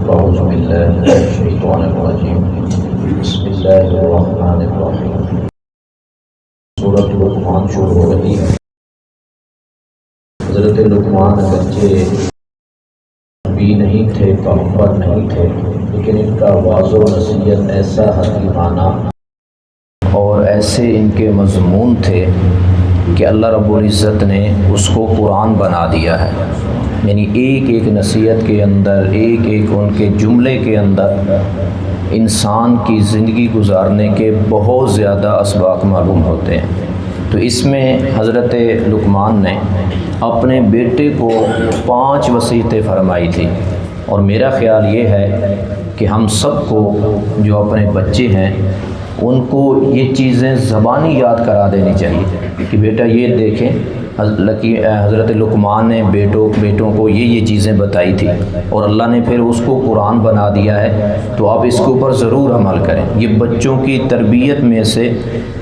أعوذ بالله من الشيطان الرجيم بسم الله الرحمن الرحيم سورۃ لقمان شروع ہو رہی ہے۔ حضرت لقمان بچے نبی نہیں تھے، پیغمبر نہیں تھے، لیکن ان کا واعظ و نصیحت ایسا حکیمانہ اور ایسے ان کے مضمون تھے کہ اللہ رب العزت نے اس کو قرآن بنا دیا ہے۔ یعنی ایک ایک نصیحت کے اندر، ایک ایک ان کے جملے کے اندر انسان کی زندگی گزارنے کے بہت زیادہ اسباق معلوم ہوتے ہیں۔ تو اس میں حضرت لقمان نے اپنے بیٹے کو 5 وصیتیں فرمائی تھی، اور میرا خیال یہ ہے کہ ہم سب کو جو اپنے بچے ہیں ان کو یہ چیزیں زبانی یاد کرا دینی چاہیے کہ بیٹا یہ دیکھیں حضرت لقمان نے بیٹوں کو یہ چیزیں بتائی تھی، اور اللہ نے پھر اس کو قرآن بنا دیا ہے، تو آپ اس کے اوپر ضرور عمل کریں۔ یہ بچوں کی تربیت میں سے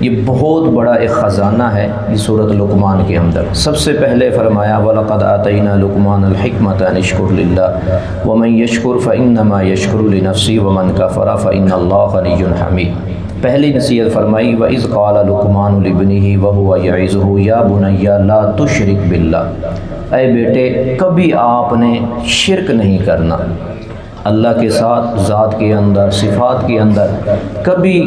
یہ بہت بڑا ایک خزانہ ہے یہ سورۃ لقمان کے اندر۔ سب سے پہلے فرمایا وَلَقَدْ آتَيْنَا لُقْمَانَ الْحِكْمَةَ أَنِ اشْكُرْ لِلَّهِ وَمَنْ يَشْكُرْ فَإِنَّمَا يَشْكُرُ لِنَفْسِهِ وَمَنْ كَفَرَ فَإِنَّ اللَّهَ غَنِيٌّ حَمِيدٌ۔ پہلی نصیحت فرمائی وَإِذْ قَالَ لُقْمَانُ لِابْنِهِ وَهُوَ يَعِظُهُ يَا بُنَيَّ لَا تُشْرِكْ بِاللَّهِ، اے بیٹے کبھی آپ نے شرک نہیں کرنا اللہ کے ساتھ، ذات کے اندر، صفات کے اندر۔ کبھی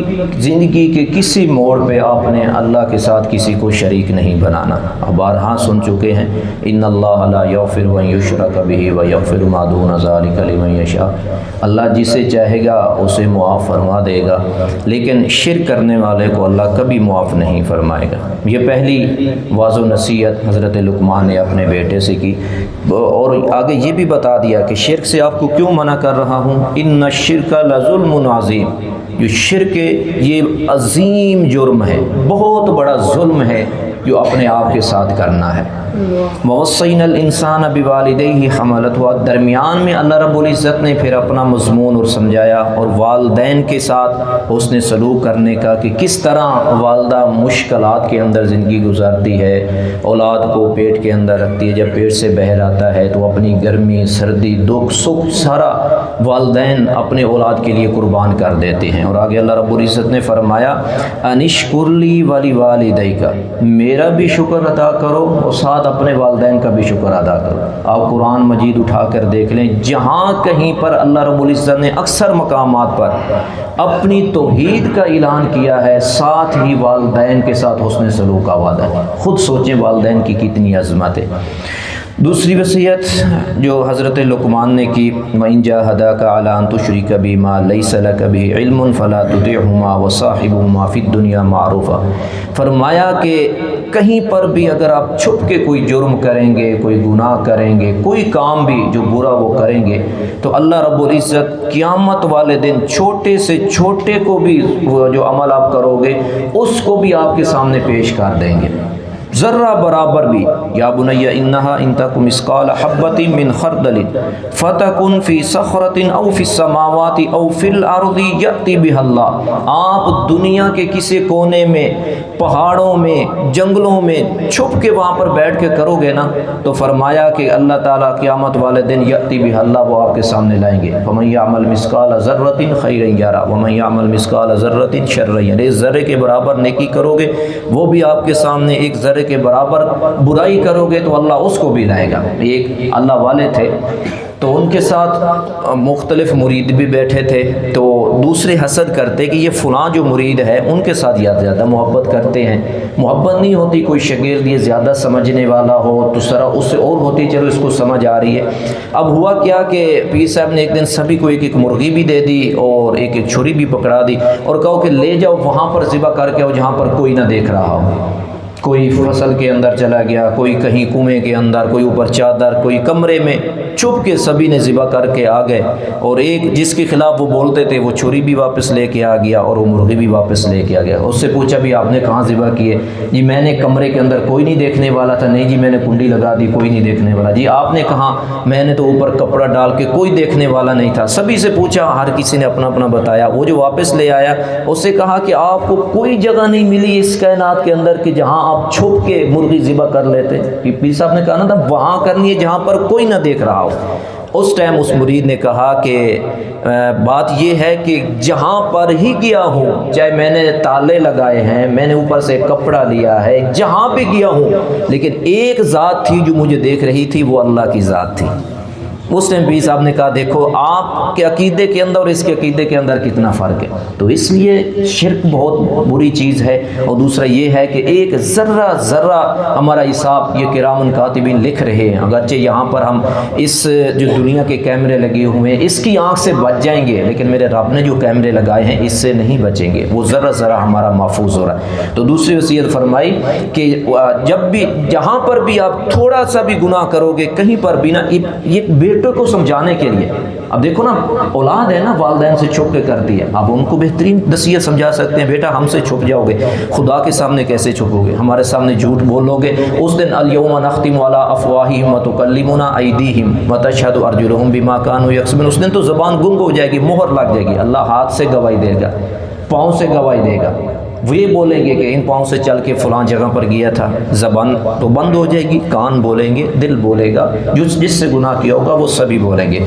زندگی کے کسی موڑ پہ آپ نے اللہ کے ساتھ کسی کو شریک نہیں بنانا۔ اب بارہا سن چکے ہیں ان اللہ لا یغفر ان یشرک بہ ویغفر ما دون ذلک لمن یشاء، اللہ جسے چاہے گا اسے معاف فرما دے گا، لیکن شرک کرنے والے کو اللہ کبھی معاف نہیں فرمائے گا۔ یہ پہلی واضح نصیحت حضرت لقمان نے اپنے بیٹے سے کی، اور آگے یہ بھی بتا دیا کہ شرک سے آپ کو کیوں منع کر رہا ہوں، ان الشرک لظلم عظیم، جو شرک یہ عظیم جرم ہے، بہت بڑا ظلم ہے جو اپنے آپ کے ساتھ کرنا ہے۔ وَوَصَّيْنَا الْإِنسَانَ بِوَالِدَيْهِ حَمَلَتْهُ، درمیان میں اللہ رب العزت نے پھر اپنا مضمون اور سمجھایا، اور والدین کے ساتھ اس نے سلوک کرنے کا کہ کس طرح والدہ مشکلات کے اندر زندگی گزارتی ہے، اولاد کو پیٹ کے اندر رکھتی ہے، جب پیٹ سے باہر آتا ہے تو اپنی گرمی، سردی، دکھ، سکھ سارا والدین اپنے اولاد کے لیے قربان کر دیتے ہیں۔ اور آگے اللہ رب العزت نے فرمایا انشکر لی وَلِوَالِدَيْكَ، میرا بھی شکر ادا کرو اور ساتھ اپنے والدین کا بھی شکر ادا کرو۔ آپ قرآن مجید اٹھا کر دیکھ لیں، جہاں کہیں پر اللہ رب العزت نے اکثر مقامات پر اپنی توحید کا اعلان کیا ہے، ساتھ ہی والدین کے ساتھ حسن سلوک کا وعدہ ہے۔ خود سوچیں والدین کی کتنی عظمت ہے۔ دوسری وصیت جو حضرت لقمان نے کی وَإِن جَاهَدَاكَ عَلَىٰ أَن تُشْرِكَ بِي مَا لَيْسَ لَكَ بِهِ عِلْمٌ فَلَا تُطِعْهُمَا وَصَاحِبْهُمَا فِي الدُّنْيَا مَعْرُوفًا، فرمایا کہ کہیں پر بھی اگر آپ چھپ کے کوئی جرم کریں گے، کوئی گناہ کریں گے، کوئی کام بھی جو برا وہ کریں گے، تو اللہ رب العزت قیامت والے دن چھوٹے سے چھوٹے کو بھی جو عمل آپ کرو گے اس کو بھی آپ کے سامنے پیش کر دیں گے، ذرہ برابر بھی۔ یا بنی انہا ان تک مثقال حبۃ من خردل فتکن فی صخرۃ او فی السماوات او فی الارض یأتی بها اللہ، آپ دنیا کے کسی کونے میں، پہاڑوں میں، جنگلوں میں چھپ کے وہاں پر بیٹھ کے کرو گے نا، تو فرمایا کہ اللہ تعالیٰ قیامت والے دن یأتی بها اللہ، وہ آپ کے سامنے لائیں گے۔ فمن یعمل مثقال ذرۃ خیرا یرہ ومن یعمل مثقال ذرۃ شرا یرہ، ایک ذرے کے برابر نیکی کرو گے وہ بھی آپ کے سامنے، ایک ذرے کے برابر برائی کرو گے تو اللہ اس کو بھی لائے گا۔ ایک اللہ والے تھے تو ان کے ساتھ مختلف مرید بھی بیٹھے تھے، تو دوسرے حسد کرتے کہ یہ فلاں جو مرید ہے ان کے ساتھ زیادہ محبت کرتے ہیں۔ محبت نہیں ہوتی، کوئی شاگرد یہ زیادہ سمجھنے والا ہو تو سرا اس سے اور ہوتی، چلو اس کو سمجھ آ رہی ہے۔ اب ہوا کیا کہ پیر صاحب نے ایک دن سبھی کو ایک ایک مرغی بھی دے دی اور ایک ایک چھری بھی پکڑا دی، اور کہو کہ لے جاؤ وہاں پر ذبح کر کے آؤ جہاں پر کوئی نہ دیکھ رہا ہو۔ کوئی فصل کے اندر چلا گیا، کوئی کہیں کنویں کے اندر، کوئی اوپر چادر، کوئی کمرے میں، چھپ کے سبھی نے ذبح کر کے آ گئے، اور ایک جس کے خلاف وہ بولتے تھے وہ چھری بھی واپس لے کے آ گیا اور وہ مرغی بھی واپس لے کے آ گیا۔ اس سے پوچھا بھی آپ نے کہاں ذبح کیے؟ جی میں نے کمرے کے اندر، کوئی نہیں دیکھنے والا تھا۔ نہیں جی میں نے کنڈی لگا دی، کوئی نہیں دیکھنے والا۔ جی آپ نے کہاں؟ میں نے تو اوپر کپڑا ڈال کے، کوئی دیکھنے والا نہیں تھا۔ سبھی سے پوچھا، ہر کسی نے اپنا اپنا بتایا۔ وہ جو واپس لے آیا اس سے کہا کہ آپ کو کوئی جگہ نہیں ملی اس کائنات کے اندر کہ جہاں آپ چھپ کے مرغی ذبح کر لیتے؟ پیر صاحب نے کہا نا تھا وہاں کرنی ہے جہاں پر کوئی نہ دیکھ رہا ہو۔ اس ٹائم اس مرید نے کہا کہ بات یہ ہے کہ جہاں پر ہی گیا ہوں، چاہے میں نے تالے لگائے ہیں، میں نے اوپر سے کپڑا لیا ہے، جہاں بھی گیا ہوں، لیکن ایک ذات تھی جو مجھے دیکھ رہی تھی، وہ اللہ کی ذات تھی۔ اس ٹائم بھی صاحب نے کہا دیکھو آپ کے عقیدے کے اندر اور اس کے عقیدے کے اندر کتنا فرق ہے۔ تو اس لیے شرک بہت بری چیز ہے، اور دوسرا یہ ہے کہ ایک ذرہ ذرہ ہمارا حساب یہ کرام کاتبین لکھ رہے ہیں، اگرچہ یہاں پر ہم اس جو دنیا کے کیمرے لگے ہوئے ہیں اس کی آنکھ سے بچ جائیں گے، لیکن میرے رب نے جو کیمرے لگائے ہیں اس سے نہیں بچیں گے، وہ ذرہ ذرہ ہمارا محفوظ ہو رہا ہے۔ تو دوسری وصیت فرمائی کہ جب بھی جہاں پر بھی آپ تھوڑا سا بھی گناہ کرو گے، کہیں پر بھی نا، یہ بیٹوں کو سمجھانے کے لیے، اب دیکھو نا اولاد ہے نا والدین سے چھپ کے کرتی ہے، آپ ان کو بہترین نصیحت سمجھا سکتے ہیں، بیٹا ہم سے چھپ جاؤ گے، خدا کے سامنے کیسے چھپو گے؟ ہمارے سامنے جھوٹ بولو گے، اس دن الیوم نختم علی افواہہم وتکلمنا ایدیہم وتشہد ارجلہم بما کانوا یکسبون، اس دن تو زبان گنگ ہو جائے گی، مہر لگ جائے گی، اللہ ہاتھ سے گواہی دے گا، پاؤں سے گواہی دے گا، وہ یہ بولیں گے کہ ان پاؤں سے چل کے فلاں جگہ پر گیا تھا، زبان تو بند ہو جائے گی، کان بولیں گے، دل بولے گا، جس سے گناہ کیا ہوگا وہ سبھی بولیں گے۔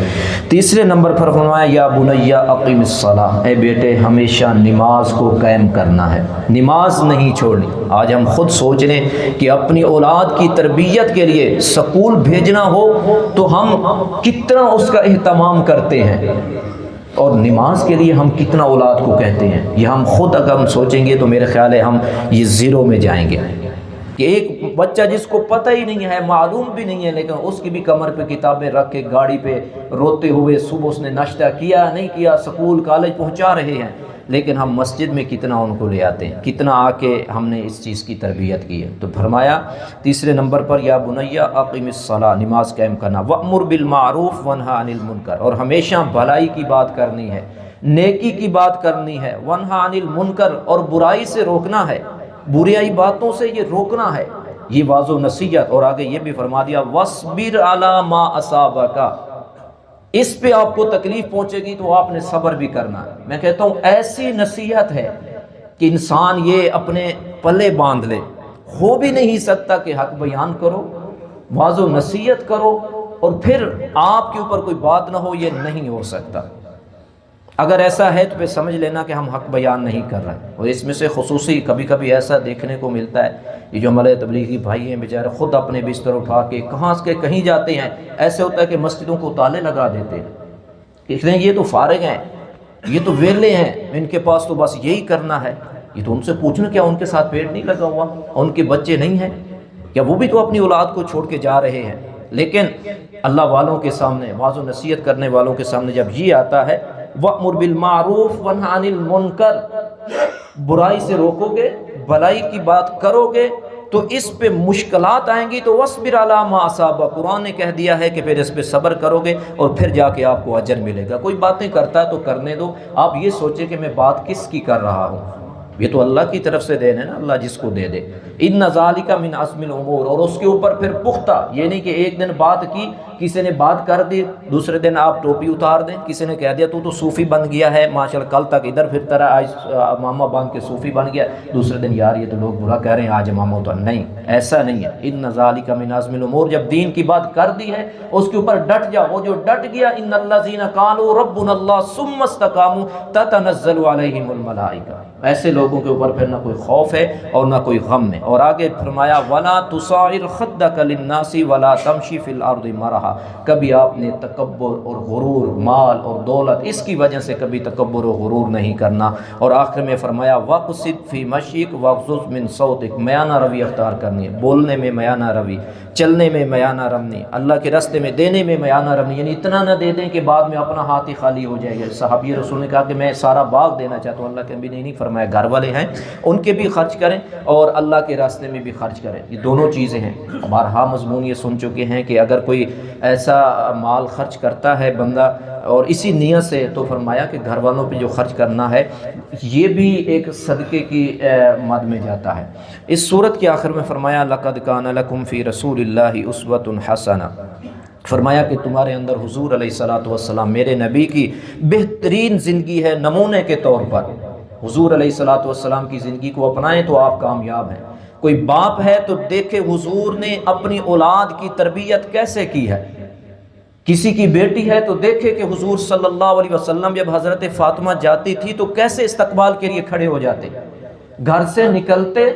تیسرے نمبر پر فرمایا یا بنی اقیم الصلاۃ، اے بیٹے ہمیشہ نماز کو قائم کرنا ہے، نماز نہیں چھوڑنی۔ آج ہم خود سوچ رہے ہیں کہ اپنی اولاد کی تربیت کے لیے سکول بھیجنا ہو تو ہم کتنا اس کا اہتمام کرتے ہیں، اور نماز کے لیے ہم کتنا اولاد کو کہتے ہیں۔ یہ ہم خود اگر ہم سوچیں گے تو میرے خیال ہے ہم یہ زیرو میں جائیں گے، کہ ایک بچہ جس کو پتہ ہی نہیں ہے، معلوم بھی نہیں ہے، لیکن اس کی بھی کمر پہ کتابیں رکھ کے گاڑی پہ روتے ہوئے صبح اس نے ناشتہ کیا نہیں کیا، سکول کالج پہنچا رہے ہیں، لیکن ہم مسجد میں کتنا ان کو لے آتے ہیں، کتنا آ کے ہم نے اس چیز کی تربیت کی ہے۔ تو فرمایا تیسرے نمبر پر یا بنی اقیم الصلاۃ، نماز قائم کرنا، وامر بالمعروف وانہا عن المنکر، اور ہمیشہ بھلائی کی بات کرنی ہے، نیکی کی بات کرنی ہے، وانہا عن المنکر، اور برائی سے روکنا ہے، بری باتوں سے یہ روکنا ہے، یہ واضح نصیحت۔ اور آگے یہ بھی فرما دیا وَاصْبِرْ عَلَىٰ مَا أَصَابَكَ، اس پہ آپ کو تکلیف پہنچے گی تو آپ نے صبر بھی کرنا ہے۔ میں کہتا ہوں ایسی نصیحت ہے کہ انسان یہ اپنے پلے باندھ لے، ہو بھی نہیں سکتا کہ حق بیان کرو، واضح نصیحت کرو اور پھر آپ کے اوپر کوئی بات نہ ہو، یہ نہیں ہو سکتا۔ اگر ایسا ہے تو پھر سمجھ لینا کہ ہم حق بیان نہیں کر رہے ہیں۔ اور اس میں سے خصوصی کبھی کبھی ایسا دیکھنے کو ملتا ہے، یہ جو ہمارے تبلیغی بھائی ہیں بیچارے خود اپنے بستر اٹھا کے کہاں سے کہیں جاتے ہیں، ایسے ہوتا ہے کہ مسجدوں کو تالے لگا دیتے ہیں، کہتے ہیں یہ تو فارغ ہیں، یہ تو ویلے ہیں، ان کے پاس تو بس یہی کرنا ہے۔ یہ تو ان سے پوچھنا کیا ان کے ساتھ پیٹ نہیں لگا ہوا، ان کے بچے نہیں ہیں کیا؟ وہ بھی تو اپنی اولاد کو چھوڑ کے جا رہے ہیں۔ لیکن اللہ والوں کے سامنے، واضح نصیحت کرنے والوں کے سامنے جب یہ آتا ہے وَأْمُرْ بِالْمَعْرُوفِ وَانْهَ عَنِ الْمُنْكَرِ، برائی سے روکو گے، بھلائی کی بات کرو گے تو اس پہ مشکلات آئیں گی، تو وَاصْبِرْ عَلَىٰ مَا أَصَابَكَ، قرآن نے کہہ دیا ہے کہ پھر اس پہ صبر کرو گے اور پھر جا کے آپ کو اجر ملے گا۔ کوئی باتیں کرتا ہے تو کرنے دو، آپ یہ سوچیں کہ میں بات کس کی کر رہا ہوں، یہ تو اللہ کی طرف سے دین ہے نا، اللہ جس کو دے دے۔ ان ذالک من عزم الامور، اور اس کے اوپر پھر پختہ، یہ نہیں کہ ایک دن بات کی، کسی نے بات کر دی، دوسرے دن آپ ٹوپی اتار دیں، کسی نے کہہ دیا تو صوفی بن گیا ہے، ماشاءاللہ کل تک ادھر پھرتا رہا، آج امامہ باندھ کے صوفی بن گیا، دوسرے دن یار یہ تو لوگ برا کہہ رہے ہیں آج امامہ اتار، نہیں، ایسا نہیں ہے۔ ان ذالک من عزم الامور، جب دین کی بات کر دی ہے اس کے اوپر ڈٹ جاؤ، وہ جو ڈٹ گیا ان الذین قالوا ربنا اللہ ثم استقاموا تتنزل علیہم الملائکہ، ایسے لوگوں کے اوپر پھر نہ کوئی خوف ہے اور نہ کوئی غم ہے۔ اور آگے فرمایا وَلَا تُصَعِرْ خَدَّكَ لِلنَّاسِ وَلَا تَمْشِ فِي الْأَرْضِ مَرَحًا، کبھی آپ نے تکبر اور غرور، مال اور دولت، اس کی وجہ سے کبھی تکبر و غرور نہیں کرنا۔ اور آخر میں فرمایا وَقْصِدْ فِي مَشْيِكَ وَاغْضُضْ مِنْ صَوْتِكَ، میانہ روی اختیار کرنی ہے، بولنے میں میانہ روی، چلنے میں میانہ روی، اللہ کے راستے میں دینے میں میانہ روی، یعنی اتنا نہ دے دیں کہ بعد میں اپنا ہاتھ ہی خالی ہو جائے گا۔ صحابی رسول نے کہا کہ میں سارا باغ دینا چاہتا ہوں، اللہ کے نبی نے نہیں فرمایا گھر والے ہیں ان کے بھی خرچ کریں اور اللہ کے راستے میں بھی خرچ کریں، یہ دونوں چیزیں ہیں۔ بارہا مضمون یہ سن چکے ہیں کہ اگر کوئی ایسا مال خرچ کرتا ہے بندہ اور اسی نیت سے، تو فرمایا کہ گھر والوں پہ جو خرچ کرنا ہے یہ بھی ایک صدقے کی مد میں جاتا ہے۔ اس صورت کے آخر میں فرمایا لَقَدْ كَانَ لَكُمْ فِي رَسُولِ اللَّهِ أُسْوَةٌ حَسَنَةٌ، فرمایا کہ تمہارے اندر حضور علیہ الصلوۃ والسلام، میرے نبی کی بہترین زندگی ہے نمونے کے طور پر۔ حضور علیہ الصلوۃ والسلام کی زندگی کو اپنائیں تو آپ کامیاب ہیں۔ کوئی باپ ہے تو دیکھے حضور نے اپنی اولاد کی تربیت کیسے کی ہے، کسی کی بیٹی ہے تو دیکھے کہ حضور صلی اللہ علیہ وسلم جب حضرت فاطمہ جاتی تھی تو کیسے استقبال کے لیے کھڑے ہو جاتے، گھر سے نکلتے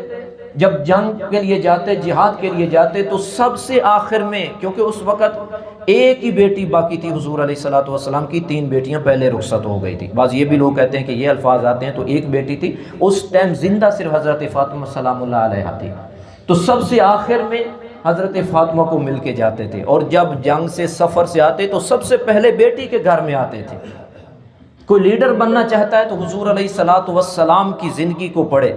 جب جنگ کے لیے جاتے، جہاد کے لیے جاتے، تو سب سے آخر میں، کیونکہ اس وقت ایک ہی بیٹی باقی تھی حضور علیہ الصلوۃ والسلام کی، 3 بیٹیاں پہلے رخصت ہو گئی تھی۔ بعض یہ بھی لوگ کہتے ہیں کہ یہ الفاظ آتے ہیں تو ایک بیٹی تھی، اس ٹائم زندہ صرف حضرت فاطمہ سلام اللہ علیہا تھی، تو سب سے آخر میں حضرت فاطمہ کو مل کے جاتے تھے، اور جب جنگ سے سفر سے آتے تو سب سے پہلے بیٹی کے گھر میں آتے تھے۔ کوئی لیڈر بننا چاہتا ہے تو حضور علیہ الصلوۃ والسلام کی زندگی کو پڑھے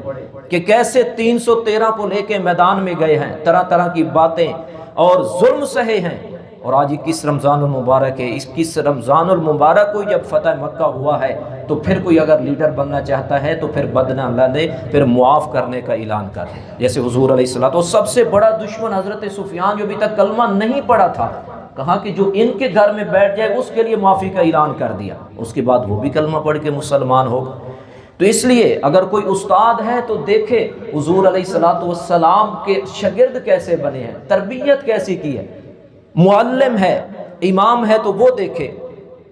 کہ کیسے 313 کو لے کے میدان میں گئے ہیں، طرح طرح کی باتیں اور ظلم سہے ہیں، اور آج 21 رمضان المبارک ہے، 21 رمضان المبارک کو جب فتح مکہ ہوا ہے تو پھر کوئی اگر لیڈر بننا چاہتا ہے تو پھر بدنہ نہ دے، پھر معاف کرنے کا اعلان کر، جیسے حضور علیہ الصلوۃ، اور سب سے بڑا دشمن حضرت سفیان جو ابھی تک کلمہ نہیں پڑھا تھا، کہا کہ جو ان کے گھر میں بیٹھ جائے اس کے لیے معافی کا اعلان کر دیا، اس کے بعد وہ بھی کلمہ پڑھ کے مسلمان ہوگا۔ تو اس لیے اگر کوئی استاد ہے تو دیکھے حضور علیہ الصلوۃ والسلام کے شاگرد کیسے بنے ہیں، تربیت کیسی کی ہے، معلم ہے، امام ہے تو وہ دیکھے،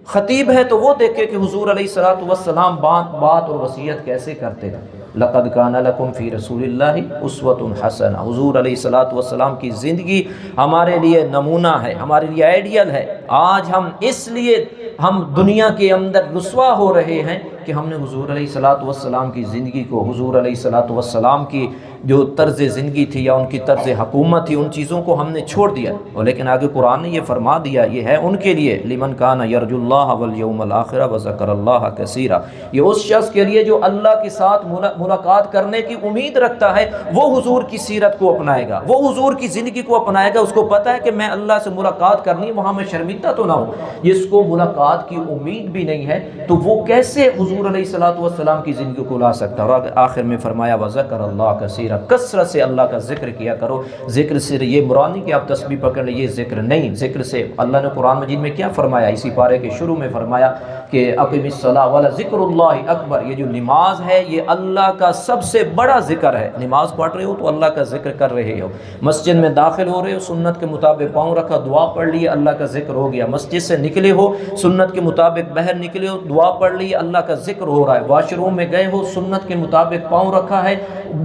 خطیب ہے تو وہ دیکھے کہ حضور علیہ الصلوۃ والسلام بات اور وصیت کیسے کرتے تھے۔ لقد کان لکم فی رسول اللہ اسوۃ حسنہ، حضور علیہ الصلوۃ والسلام کی زندگی ہمارے لیے نمونہ ہے، ہمارے لیے آئیڈیل ہے۔ آج ہم اس لیے ہم دنیا کے اندر رسوا ہو رہے ہیں کہ ہم نے حضور علیہ الصلوۃ والسلام کی زندگی کو، حضور علیہ الصلوۃ والسلام کی جو طرز زندگی تھی یا ان کی طرز حکومت تھی، ان چیزوں کو ہم نے چھوڑ دیا، اور لیکن آگے قرآن نے یہ فرما دیا، یہ ہے ان کے لیے لمن کان یرجو اللہ والیوم الآخر وذکر اللہ کثیرا، یہ اس شخص کے لیے جو اللہ کے ساتھ ملاقات کرنے کی امید رکھتا ہے، وہ حضور کی سیرت کو اپنائے گا، وہ حضور کی زندگی کو اپنائے گا، اس کو پتہ ہے کہ میں اللہ سے ملاقات کرنی ہے، وہاں میں شرمندہ تو نہ ہوں، جس کو ملاقات کی امید بھی نہیں ہے تو وہ کیسے حضور علیہ الصلوۃ والسلام کی زندگی کو لا سکتا ہے؟ اور آخر میں فرمایا وذکر اللہ کثیرا، کثرت سے اللہ کا ذکر کیا کرو۔ ذکر سے یہ مراد نہیں کہ آپ تسبیح پکڑ لیں، یہ ذکر نہیں، ذکر سے اللہ نے قرآن مجید میں کیا فرمایا، اسی پارے کے شروع میں فرمایا کہ اقم الصلاۃ ولذکر اللہ اکبر، یہ جو نماز ہے یہ اللہ کا سب سے بڑا ذکر ہے۔ نماز پڑھ رہے ہو تو اللہ کا ذکر کر رہے ہو، مسجد میں داخل ہو رہے ہو، سنت کے مطابق پاؤں رکھا، دعا پڑھ لی، اللہ کا ذکر ہو گیا، مسجد سے نکلے ہو، سنت کے مطابق باہر نکلے ہو، دعا پڑھ لی، اللہ کا ذکر ہو رہا ہے، واش روم میں گئے ہو، سنت کے مطابق پاؤں رکھا ہے،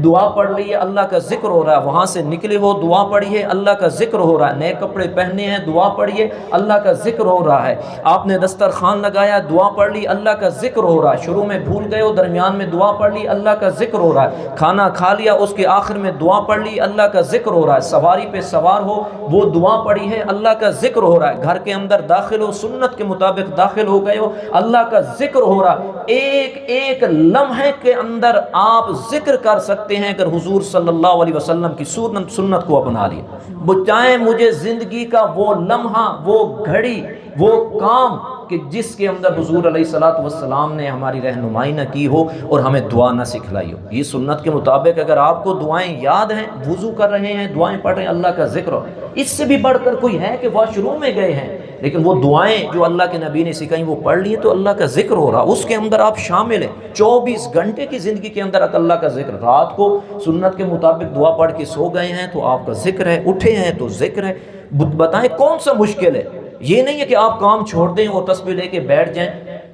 دعا پڑھ لی ہے، اللہ کا ذکر ہو رہا ہے، وہاں سے نکلے ہو، دعا پڑھی ہے، اللہ کا ذکر ہو رہا ہے، نئے کپڑے پہنے ہیں، دعا پڑھیے، اللہ کا ذکر ہو رہا ہے، آپ نے دسترخوان لگایا، دعا پڑھ لی، اللہ کا ذکر ہو رہا ہے، شروع میں بھول گئے ہو، درمیان میں دعا پڑھ لی، اللہ کا ذکر ہو رہا ہے، کھانا کھا لیا، اس کے آخر میں دعا پڑھ لی، اللہ کا ذکر ہو رہا ہے، سواری پہ سوار ہو، وہ دعا پڑھی ہے، اللہ کا ذکر ہو رہا ہے، گھر کے اندر داخل ہو، سنت کے مطابق داخل ہو گئے ہو، اللہ کا ذکر ہو رہا ہے۔ ایک ایک لمحے کے اندر آپ ذکر کر سکتے ہیں اگر حضور صلی اللہ علیہ وسلم کی سنت کو اپنا لیا۔ بچائیں مجھے زندگی کا وہ لمحہ، وہ گھڑی، وہ کام کہ جس کے اندر حضور علیہ الصلوۃ والسلام نے ہماری رہنمائی نہ کی ہو اور ہمیں دعا نہ سکھلائی ہو۔ یہ سنت کے مطابق اگر آپ کو دعائیں یاد ہیں، وضو کر رہے ہیں، دعائیں پڑھ رہے ہیں، اللہ کا ذکر ہو، اس سے بھی بڑھ کر کوئی ہے کہ واش روم میں گئے ہیں لیکن وہ دعائیں جو اللہ کے نبی نے سکھائیں وہ پڑھ لی تو اللہ کا ذکر ہو رہا، اس کے اندر آپ شامل ہیں۔ 24 گھنٹے کی زندگی کے اندر اللہ کا ذکر، رات کو سنت کے مطابق دعا پڑھ کے سو گئے ہیں تو آپ کا ذکر ہے، اٹھے ہیں تو ذکر ہے۔ بتائیں کون سا مشکل ہے؟ یہ نہیں ہے کہ آپ کام چھوڑ دیں اور تسبیح لے کے بیٹھ جائیں۔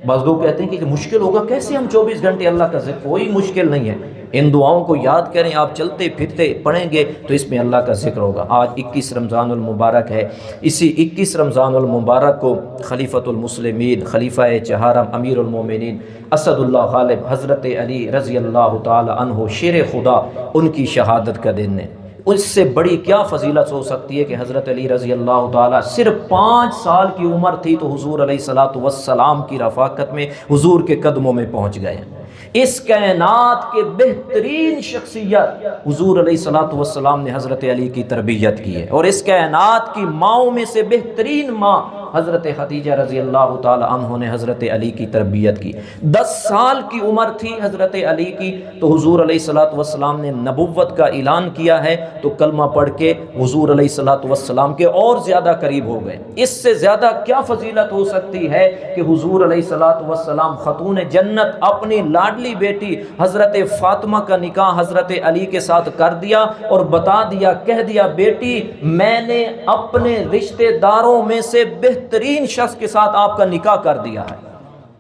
بعض لوگ کہتے ہیں کہ مشکل ہوگا، کیسے ہم 24 گھنٹے اللہ کا ذکر؟ کوئی مشکل نہیں ہے، ان دعاؤں کو یاد کریں، آپ چلتے پھرتے پڑھیں گے تو اس میں اللہ کا ذکر ہوگا۔ آج 21 رمضان المبارک ہے، اسی 21 رمضان المبارک کو خلیفۃ المسلمین، خلیفہ چہارم، امیر المومنین اسد اللہ غالب حضرت علی رضی اللہ تعالی عنہ شیر خدا، ان کی شہادت کا دن ہے۔ اس سے بڑی کیا فضیلت ہو سکتی ہے کہ حضرت علی رضی اللہ تعالیٰ صرف 5 سال کی عمر تھی تو حضور علیہ الصلوۃ والسلام کی رفاقت میں، حضور کے قدموں میں پہنچ گئے ہیں۔ اس کائنات کے بہترین شخصیت حضور علیہ الصلوۃ والسلام نے حضرت علی کی تربیت کی ہے، اور اس کائنات کی ماؤں میں سے بہترین ماں حضرت خدیجہ رضی اللہ تعالی عنہ نے حضرت علی کی تربیت کی۔ 10 سال کی عمر تھی حضرت علی کی تو حضور علیہ الصلوۃ والسلام نے نبوت کا اعلان کیا ہے، تو کلمہ پڑھ کے حضور علیہ الصلوۃ والسلام کے اور زیادہ قریب ہو گئے۔ اس سے زیادہ کیا فضیلت ہو سکتی ہے کہ حضور علیہ الصلوۃ والسلام خاتون جنت اپنی لاڈلی بیٹی حضرت فاطمہ کا نکاح حضرت علی کے ساتھ کر دیا اور بتا دیا، کہہ دیا، بیٹی میں نے اپنے رشتہ داروں میں سے بہترین شخص کے ساتھ آپ کا نکاح کر دیا ہے۔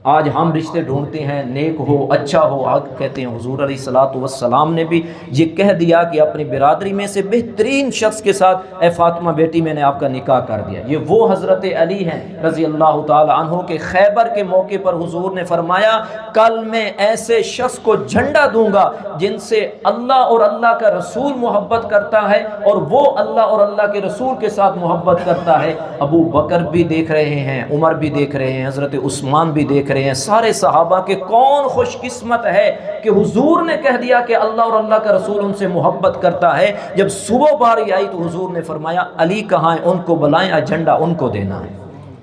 آج ہم رشتے ڈھونڈتے ہیں، نیک ہو، اچھا ہو، آج کہتے ہیں حضور علیہ الصلوۃ والسلام نے بھی یہ کہہ دیا کہ اپنی برادری میں سے بہترین شخص کے ساتھ اے فاطمہ بیٹی میں نے آپ کا نکاح کر دیا۔ یہ وہ حضرت علی ہیں رضی اللہ تعالی عنہ کے خیبر کے موقع پر حضور نے فرمایا کل میں ایسے شخص کو جھنڈا دوں گا جن سے اللہ اور اللہ کا رسول محبت کرتا ہے اور وہ اللہ اور اللہ کے رسول کے ساتھ محبت کرتا ہے۔ ابو بکر بھی دیکھ رہے ہیں، عمر بھی دیکھ رہے ہیں، حضرت عثمان بھی دیکھ رہے ہیں، سارے صحابہ کے کون خوش قسمت ہے کہ حضور نے کہہ دیا کہ اللہ اور اللہ کا رسول ان سے محبت کرتا ہے۔ جب صبح باری آئی تو حضور نے فرمایا علی کہاں ہیں، ان کو بلائیں، جھنڈا ان کو دینا ہے۔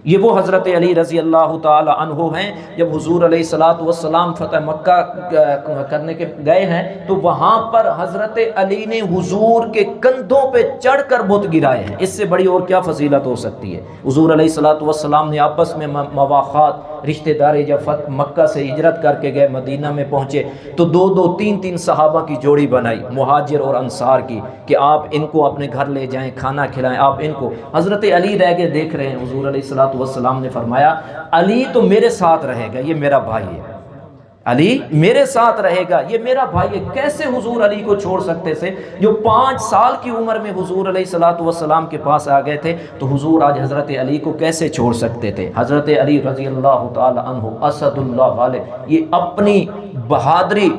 یہ وہ حضرت علی رضی اللہ تعالی عنہ ہیں۔ جب حضور علیہ الصلوۃ والسلام فتح مکہ کرنے کے گئے ہیں تو وہاں پر حضرت علی نے حضور کے کندھوں پہ چڑھ کر بت گرائے ہیں۔ اس سے بڑی اور کیا فضیلت ہو سکتی ہے؟ حضور علیہ الصلوۃ والسلام نے آپس میں مواخات، رشتہ داری، جب فتح مکہ سے ہجرت کر کے گئے، مدینہ میں پہنچے تو دو دو تین تین صحابہ کی جوڑی بنائی، مہاجر اور انصار کی، کہ آپ ان کو اپنے گھر لے جائیں، کھانا کھلائیں، آپ ان کو۔ حضرت علی رہ کے دیکھ رہے ہیں، حضور علیہ الصلوۃ والسلام نے فرمایا علی تو میرے ساتھ رہے گا، یہ میرا بھائی ہے، علی میرے ساتھ رہے گا، یہ میرا بھائی ہے۔ کیسے حضور علی کو چھوڑ سکتے تھے؟ جو 5 سال کی عمر میں حضور علیہ الصلوۃ والسلام کے پاس آ گئے تھے، تو حضور آج حضرت علی کو کیسے چھوڑ سکتے تھے؟ حضرت علی رضی اللہ تعالی عنہ اسد اللہ غالب، یہ اپنی بہادری،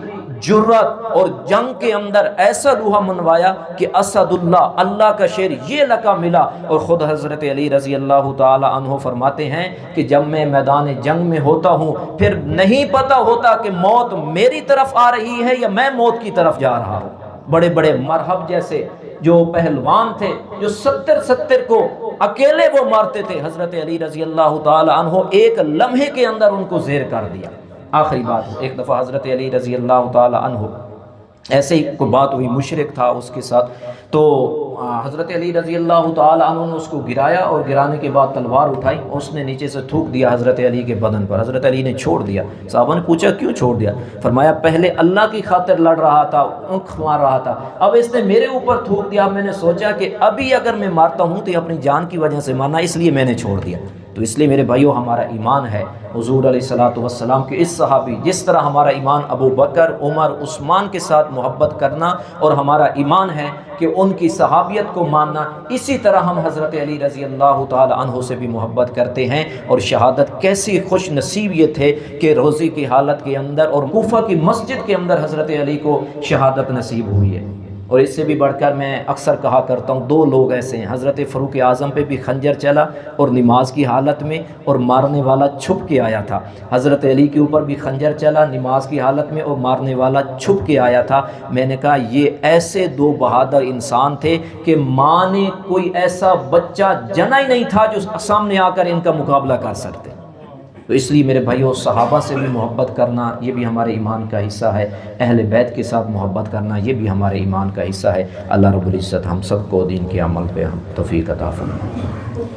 جرات اور جنگ کے اندر ایسا لوہا منوایا کہ اسد اللہ، اللہ کا شیر، یہ لقب ملا۔ اور خود حضرت علی رضی اللہ تعالی عنہ فرماتے ہیں کہ جب میں میدان جنگ میں ہوتا ہوں پھر نہیں پتا ہوتا کہ موت میری طرف آ رہی ہے یا میں موت کی طرف جا رہا ہوں۔ بڑے بڑے مرحب جیسے جو پہلوان تھے، جو 70 کو اکیلے وہ مارتے تھے، حضرت علی رضی اللہ تعالی عنہ ایک لمحے کے اندر ان کو زیر کر دیا۔ آخری بات، ایک دفعہ حضرت علی رضی اللہ تعالی عنہ ایسے ہی کوئی بات ہوئی، مشرک تھا اس کے ساتھ، تو حضرت علی رضی اللہ تعالی عنہ نے اس کو گرایا اور گرانے کے بعد تلوار اٹھائی، اس نے نیچے سے تھوک دیا حضرت علی کے بدن پر۔ حضرت علی نے چھوڑ دیا۔ صحابہ نے پوچھا کیوں چھوڑ دیا؟ فرمایا پہلے اللہ کی خاطر لڑ رہا تھا، اونکھ مار رہا تھا، اب اس نے میرے اوپر تھوک دیا، میں نے سوچا کہ ابھی اگر میں مارتا ہوں تو یہ اپنی جان کی وجہ سے مارنا، اس لیے میں نے چھوڑ دیا۔ تو اس لیے میرے بھائیو، ہمارا ایمان ہے حضور علیہ الصلوۃ والسلام کے اس صحابی، جس طرح ہمارا ایمان ابو بکر، عمر، عثمان کے ساتھ محبت کرنا، اور ہمارا ایمان ہے کہ ان کی صحابیت کو ماننا، اسی طرح ہم حضرت علی رضی اللہ تعالی عنہ سے بھی محبت کرتے ہیں۔ اور شہادت کیسی خوش نصیب یہ تھے کہ روزی کی حالت کے اندر اور کوفہ کی مسجد کے اندر حضرت علی کو شہادت نصیب ہوئی ہے۔ اور اس سے بھی بڑھ کر میں اکثر کہا کرتا ہوں، 2 لوگ ایسے ہیں، حضرت فاروق اعظم پہ بھی خنجر چلا اور نماز کی حالت میں، اور مارنے والا چھپ کے آیا تھا۔ حضرت علی کے اوپر بھی خنجر چلا نماز کی حالت میں اور مارنے والا چھپ کے آیا تھا۔ میں نے کہا یہ ایسے 2 بہادر انسان تھے کہ ماں نے کوئی ایسا بچہ جنا ہی نہیں تھا جو سامنے آ کر ان کا مقابلہ کر سکتے۔ تو اس لیے میرے بھائیوں، صحابہ سے بھی محبت کرنا یہ بھی ہمارے ایمان کا حصہ ہے، اہل بیت کے ساتھ محبت کرنا یہ بھی ہمارے ایمان کا حصہ ہے۔ اللہ رب العزت ہم سب کو دین کے عمل پہ ہم توفیق عطا فرمائے۔